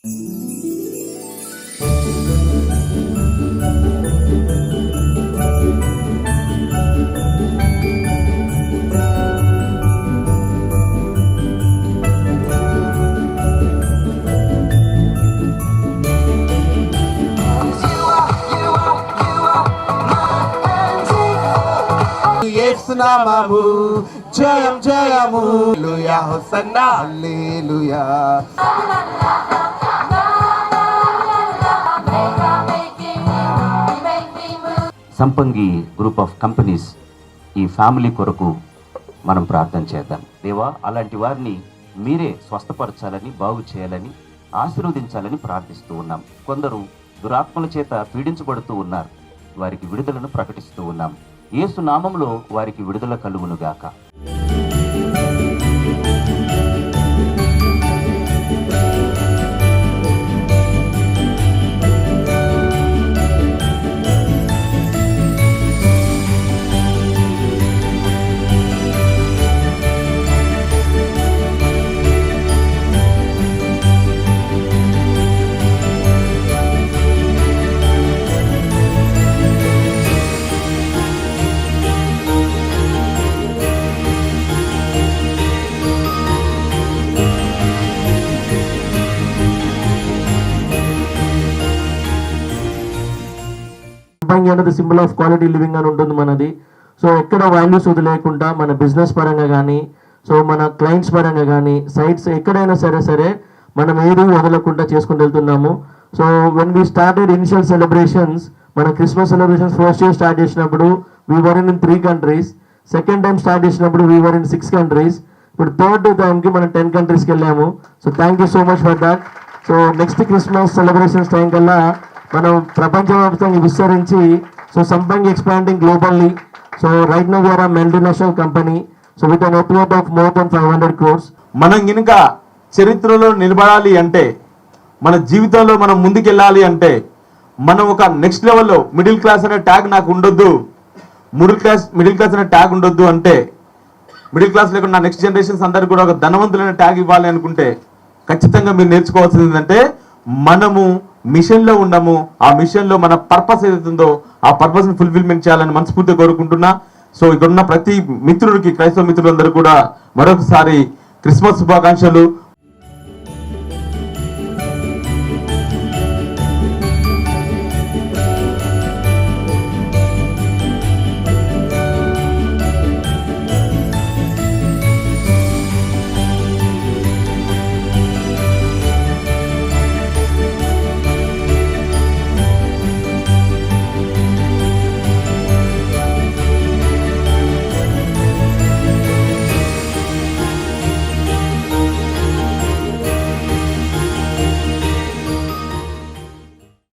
యేసునామము జయం జయము హల్లెలూయా హోసన్నా హల్లెలూయా. సంపంగి గ్రూప్ ఆఫ్ కంపెనీస్ ఈ ఫ్యామిలీ కొరకు మనం ప్రార్థన చేద్దాం. దేవా, అలాంటి వారిని మీరే స్వస్థపరచాలని, బాగు చేయాలని, ఆశీర్వదించాలని ప్రార్థిస్తూ ఉన్నాం. కొందరు దురాత్మల చేత పీడించబడుతూ ఉన్నారు, వారికి విడుదలను ప్రకటిస్తూ ఉన్నాం. యేసు నామములో వారికి విడుదల కలుగును గాక. అనేది సింబల్ ఆఫ్ క్వాలిటీ లివింగ్ అని ఉంటుంది మనది. సో ఎక్కడ వాల్యూస్ వదిలేకుండా మన బిజినెస్ పరంగా కానీ, సో మన క్లయింట్స్ పరంగా కానీ, సైట్స్ ఎక్కడైనా సరే మనం ఏది వదలకుండా చేసుకుంటూ వెళ్తున్నాము. So when we started initial celebrations, మన Christmas celebrations first year start చేసినప్పుడు we were in 3 countries, second time start చేసినప్పుడు వీ వర్ ఇన్ 6 countries, ఇప్పుడు థర్డ్ టైంకి మనం 10 countries వెళ్ళాము. So thank you so much for that. So next Christmas celebrations time కల్లా మనం ప్రపంచవ్యాప్తంగా విస్తరించి, సో సంపంగి expanding globally. So right now we are a multinational company, so with a net worth of more than 500 crores. మనం గినుక చరిత్రలో నిలబడాలి అంటే, మన జీవితంలో మనం ముందుకెళ్ళాలి అంటే, మనం ఒక నెక్స్ట్ లెవెల్లో మిడిల్ క్లాస్ అనే ట్యాగ్ నాకు ఉండొద్దు, మిడిల్ క్లాస్ అనే ట్యాగ్ ఉండొద్దు అంటే, మిడిల్ క్లాస్ లేకుండా నెక్స్ట్ జనరేషన్స్ అందరికీ కూడా ఒక ధనవంతులైన ట్యాగ్ ఇవ్వాలి అనుకుంటే, ఖచ్చితంగా మీరు నేర్చుకోవాల్సింది ఏంటంటే, మనము మిషన్లో ఉన్నాము. ఆ మిషన్లో మన పర్పస్ ఏదైతుందో ఆ పర్పస్ని ఫుల్ఫిల్మెంట్ చేయాలని మనస్ఫూర్తిగా కోరుకుంటున్నా. సో ఇక్కడ ఉన్న ప్రతి మిత్రుడికి, క్రైస్తవ మిత్రులందరూ కూడా మరొకసారి క్రిస్మస్ శుభాకాంక్షలు.